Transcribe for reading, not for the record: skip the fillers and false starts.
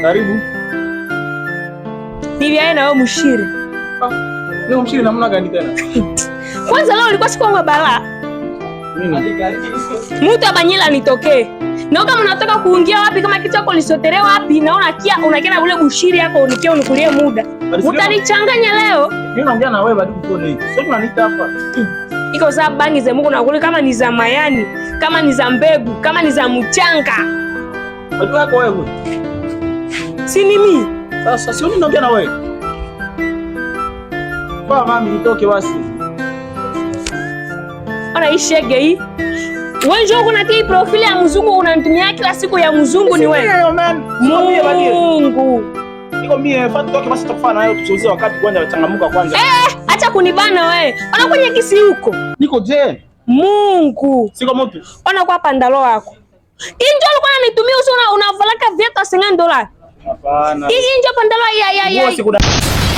Karibu. Bibi yeye na wewe mshiri. Leo mshiri namna gani tena? Kwanza leo ulikuwa siku ya balaa. Mtu abanyela nitokee. Na kama unataka kuingia wapi kama kitu chako lisotere wapi naona kia unakiana ule bushiri yako unikie unikulie muda. Utanichanganya leo. Mimi naongea na wewe bado kutone hivi. Sio tunaniita hapa. Iko sababu bangi za Mungu nakuli kama ni za mayani, kama ni za mbegu, kama ni za mchanga. Watu wako wewe. Si mimi. Sasa sio mimi naongea na wewe. Kwa mami nitoke basi. Ona ishege hii. Wewe njoo kuna tii profile ya mzungu unanitumia kila siku ya mzungu ni wewe. Mungu. Niko mie fatu toke basi tukufana nayo tucheze wakati kwanza changamuka kwanza. Acha kunibana wewe. Ona kwenye kisi huko. Niko je? Mungu. Siko mtu. Ona kwa pandalo yako. Hii ndio alikuwa ananitumia uso unavalaka viatu $50. Hapana. Hii ndio pandalo ya.